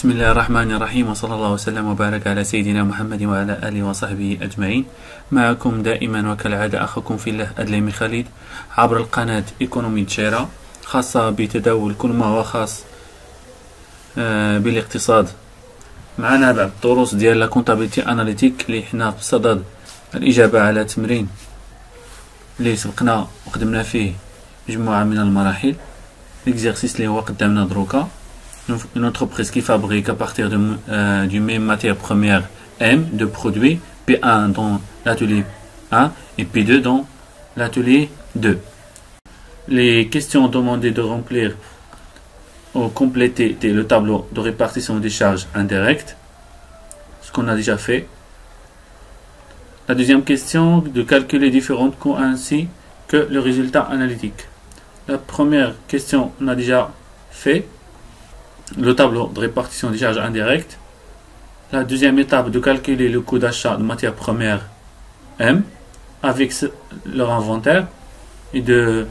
بسم الله الرحمن الرحيم، وصلى الله وسلم وبارك على سيدنا محمد وعلى آله وصحبه أجمعين. معكم دائما وكالعادة أخوكم في الله أدليمي خالد عبر القناة إيكونومي تشيرا، خاصة بتداول كل ما هو خاص بالاقتصاد. معنا بعض الدروس ديال لا كونتابيلتي اناليتيك اللي حنا بصدد الإجابة على تمرين اللي سبقنا وقدمنا فيه مجموعة من المراحل. l'exercice اللي هو قدامنا دروكا. Une entreprise qui fabrique à partir du même matière première M de produits P1 dans l'atelier 1 et P2 dans l'atelier 2. Les questions demandées de remplir ou compléter le tableau de répartition des charges indirectes, ce qu'on a déjà fait. La deuxième question, de calculer différentes coûts ainsi que le résultat analytique. La première question, on a déjà fait le tableau de répartition des charges indirectes. La deuxième étape, de calculer le coût d'achat de matières premières M avec leur inventaire et de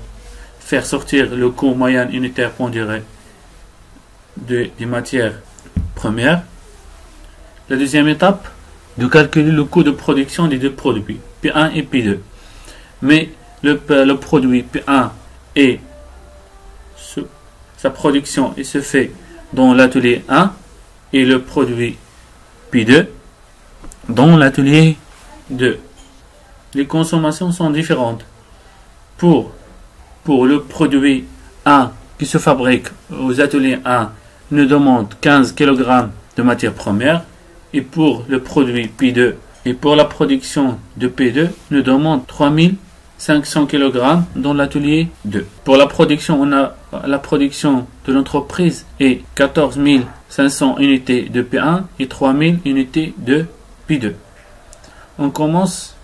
faire sortir le coût moyen unitaire pondéré des matières premières. La deuxième étape, de calculer le coût de production des deux produits, P1 et P2. Mais le produit P1 et sa production se fait dans l'atelier 1 et le produit P2 dans l'atelier 2. Les consommations sont différentes. Pour le produit 1 qui se fabrique aux ateliers 1 nous demande 15 kg de matière première, et pour le produit P2 et pour la production de P2 nous demande 3500 kg dans l'atelier 2. Pour la production, on a la production de l'entreprise est 14 500 unités de P1 et 3000 unités de P2. On commence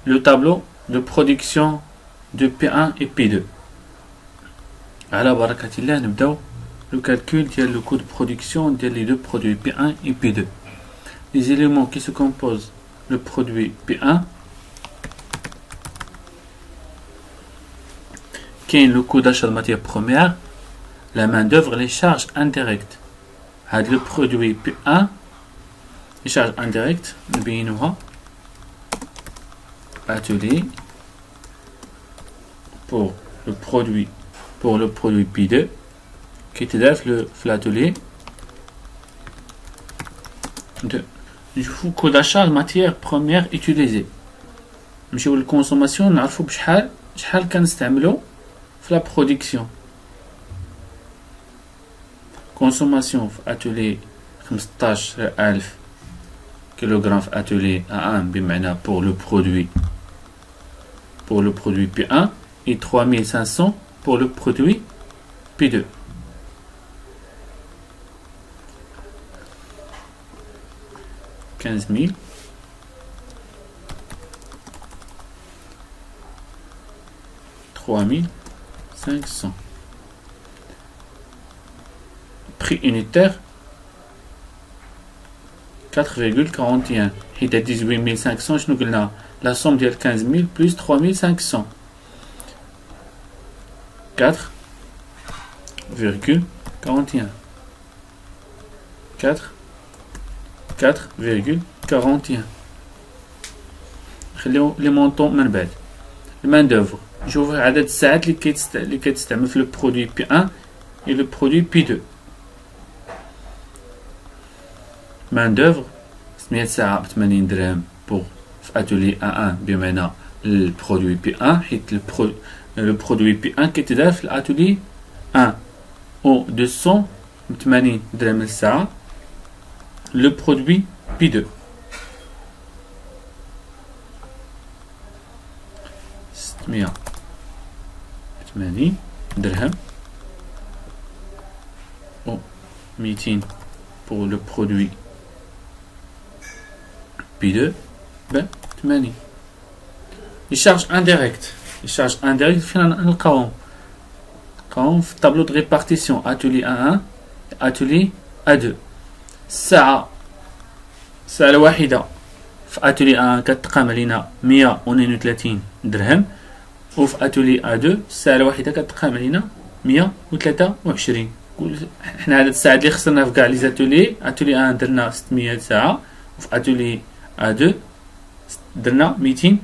le tableau de production de P1 et P2. على بركة الله نبداو le calcul ديال le coût de production ديال les deux produits P1 et P2. Les éléments qui se composent le produit P1, le coût d'achat de matières premières, la main d'œuvre, les charges indirectes. Le produit P1, les charges indirectes, nous atelier pour le produit P2 qui est l'atelier 2. Du coup, coût d'achat de matières premières utilisées. نمشيو للكونسوماسيون نعرفوا شحال كنستعملوا في la production. Consommation في atelier 15000 kg في atelier A1 بمعنى pour le produit P1 et 3500 pour le produit P2. « 15 000 3500. Prix unitaire 4,41. حيت 18500 شنو قلنا la somme ديال 15000 plus 3500 4,41 4,41. خليو لي مونطون من بعد. الماء دافو نشوف عدد الساعات اللي كتستعمل في le produit P1 et le produit P2. main d'œuvre 600 ساعة ب 80 درهم pour في atelier A1 بمعنى le produit P1 حيت le produit P1 كيتدار في l'atelier 1 و 200 ب 80 درهم للساعة le produit P2. 680 درهم ou 200 pour le produit P2 ben 80. Les charges indirectes فين نلقاوهم في الطابلو de répartition atelier A1 atelier A2. الساعة الواحدة في atelier A1 كتقام علينا 132 درهم، وفي atelier A2 الساعة الواحدة كتقام علينا 123. حنا عدد الساعات اللي خسرنا في كاع لي زاتولي. اتولي 1 درنا 600 ساعه، وفي اتولي A2 درنا 200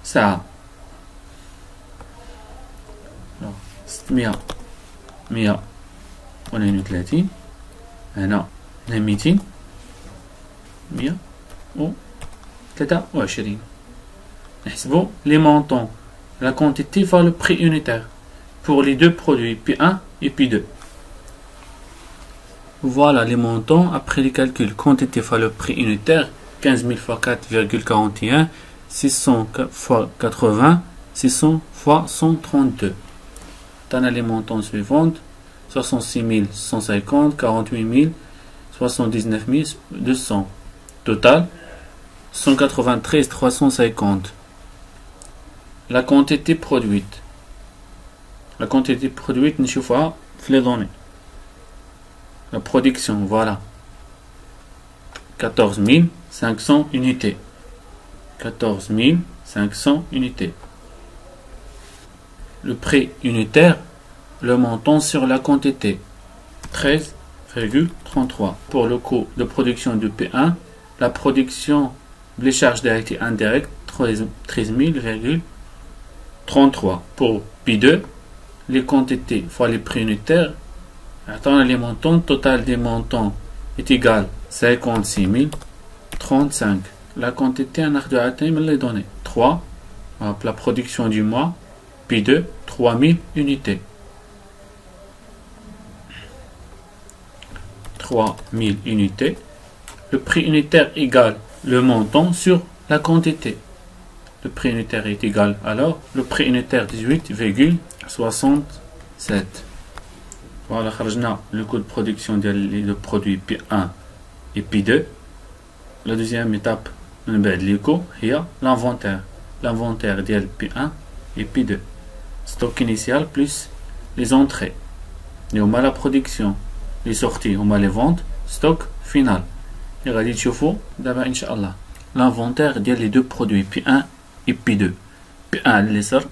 ساعه. 600 132 هنا 200 123. نحسبوا les montants, la quantité fois le prix unitaire pour les deux produits P1 et P2. Voilà les montants après les calculs. Quantité fois le prix unitaire, 15 000 fois 4,41, 600 fois 80, 600 fois 132. On a les montants suivants: 66 150, 48 000, 79 200. Total 193 350. La quantité produite. La quantité produite, nous voyons les données. La production, voilà. 14 500 unités. 14 500 unités. Le prix unitaire, le montant sur la quantité, 13,33. Pour le coût de production de P1, la production, les charges directes indirectes, 13 000,33. Pour P2, les quantités fois les prix unitaires, attends, les montants, total des montants est égal 56 035. La quantité en arde atteint les données 3. La production du mois, P2, 3000 unités. 3000 unités. Le prix unitaire égale le montant sur la quantité. Le prix unitaire est égal alors le prix unitaire 18,67. Voilà, le coût de production des produits P1 et P2. La deuxième étape, l'inventaire. L'inventaire de P1 et P2. Stock initial plus les entrées. Et on a la production. Les sorties, on a les ventes. Stock final. Et on d'abord, Inch'Allah. L'inventaire de les deux produits P1 et P2. P1 les sort,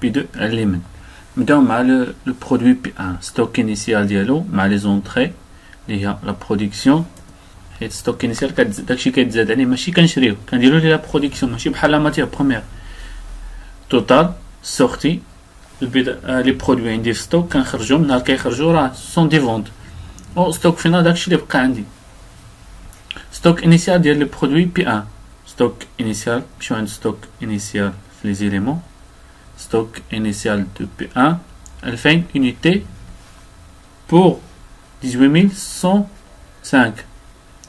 P2 les mène. Maintenant, le produit P1, stock initial dialo, les entrées, la production. Le stock initial, la production, la matière première. Total, sortie, les produits des stocks, sont des ventes. Au stock final, stock initial le produit P1. Stock initial, stock initial, les éléments. Stock initial de P1, elle fait une unité pour 18 105,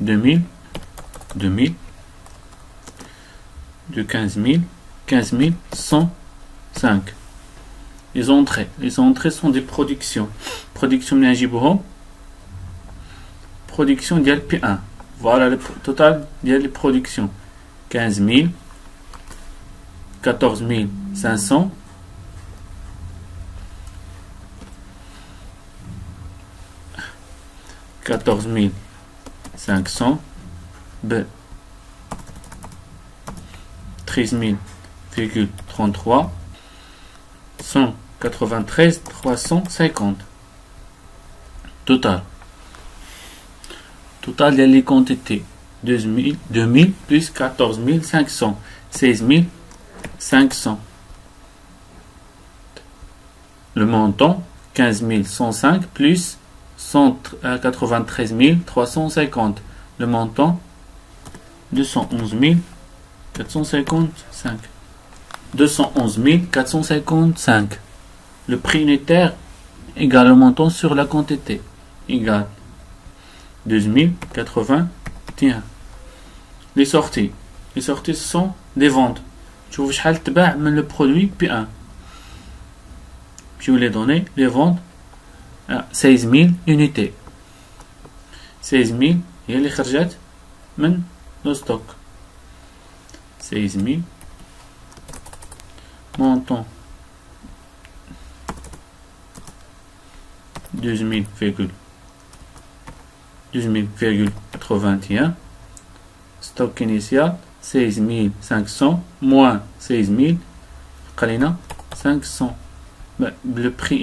2000, 2000, de 15 000, 15 105. Les entrées sont des productions. Production de production de P1. Voilà le total des productions. 15 000, 14 500, 14 500, B 13 000,33, 193 350. Total des quantités 2000 plus 14 500, 16 500. Le montant 15 105 plus 193 350. Le montant 211 455. 211 455. Le prix unitaire égale le montant sur la quantité égale 12 081. Les sorties sont des ventes. Je vous le produit P1. Je vous les donner les ventes à 16 000 unités. 16 000 هي اللي خرجت من le stock. 16 000 montant 12,81. Stock initial 16 500 moins 16 000 500. Le prix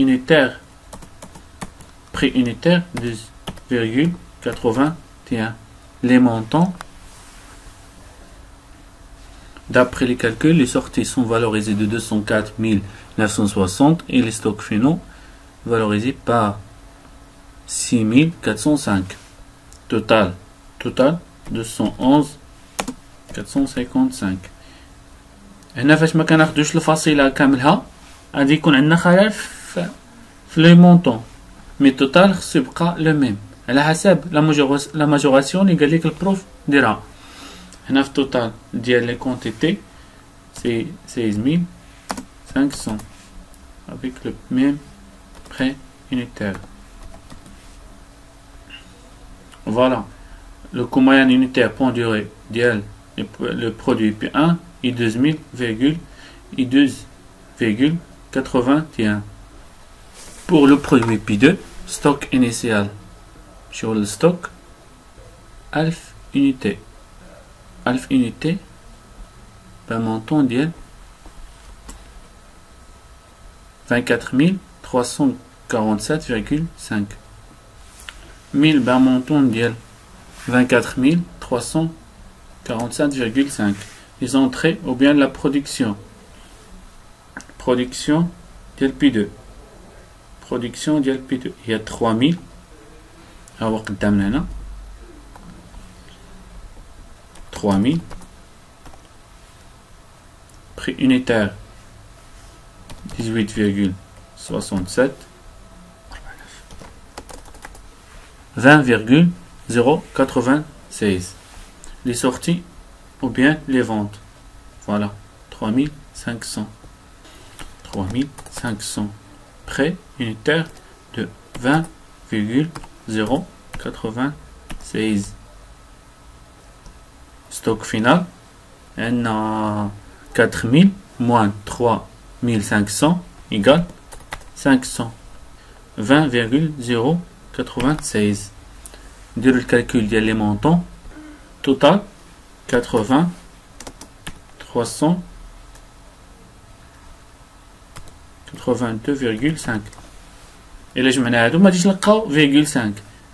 Prix unitaire 12,81. Les montants. D'après les calculs, les sorties sont valorisées de 204 960 et les stocks finaux valorisés par 6 405. Total 211 455. هنا فاش ما كناخدوش الفاصلة كاملها غادي يكون عندنا خلل في لي مونطون، مي التوتال خصو يبقى لو ميم على حسب لا ماجوراسيون اللي قال لك البروف ديرها. هنا في التوتال ديال لي كونتيتي سي 16500 avec le même prêt unitaire. Voilà, le coût moyen unitaire pondéré ديال le produit P1 est 12,81. Pour le produit P2, stock initial sur le stock 1000 unités. 1000 unités par montant ديال 24 347,5. 1000 par montant ديال 24 347,5. Les entrées ou bien la production. Production ديال P2. Production ديال P2. Il y a 3000. هو قدامنا هنا 3000. Prix unitaire 18,67. 20,096. Les sorties ou bien les ventes. Voilà, 3500. 3500. Prêt unitaire de 20,096. Stock final, on a 4000 moins 3500 égale 500. 20,096. Dire le calcul des les montants. Total 80 382,5. إلا جمعنا هادو ما غاديش نلقاو 0,5.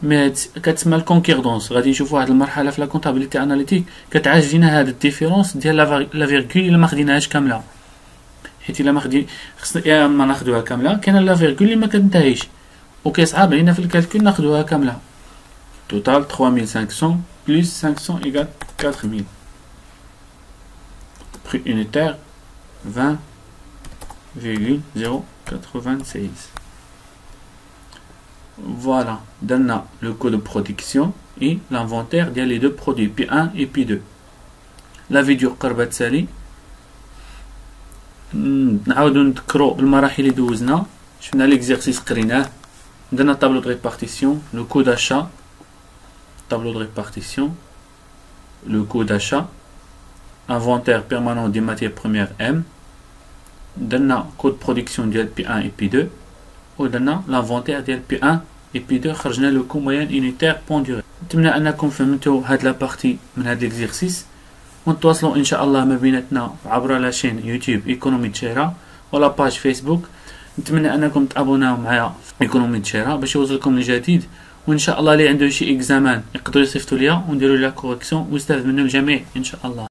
مي كتسمى الكونكيردونس. غادي نشوفوا واحد المرحلة في لا كونطابيليتي اناليتيك كتعجينا هاد الديفيرونس ديال لا فيرغول إلا ما خديناهاش كاملة، حيت إلا ما خدي خصنا يا اما ناخدوها كاملة، كاينة لا فيرغول اللي ما كتنتهيش وكيصعب علينا في الكالكول ناخدوها كاملة. توتال 3500 plus 500 égale 4000. Prix unitaire 20,096. Voilà, donne le coût de production et l'inventaire des les deux produits P1 et P2. La vidéo قربت سالي نعاودو نذكرو المراحل اللي دوزنا. شفنا ليكزيرسيس قريناه، درنا tableau de répartition, le coût d'achat, tableau de répartition, le coût d'achat, inventaire permanent des matières premières M, donne coût de production de P1 et P2, ou donne l'inventaire de P1 et P2, خرجنا le coût moyen unitaire pondéré. نتمنى أنكم فهمتوا هاد لا بارتي من هاد ليكزيرسيس، ونتواصلوا إن شاء الله ما بيناتنا عبر لا شين يوتيوب إيكونومي تشيرا ولا باج فيسبوك. نتمنى أنكم تابوناو معايا في إيكونومي تشيرا باش يوصلكم الجديد، وإن شاء الله اللي عنده شي إكزامان يقدروا يصيفطوا ليا ونديروا لا كوريكسيون ويستافد منه الجميع إن شاء الله.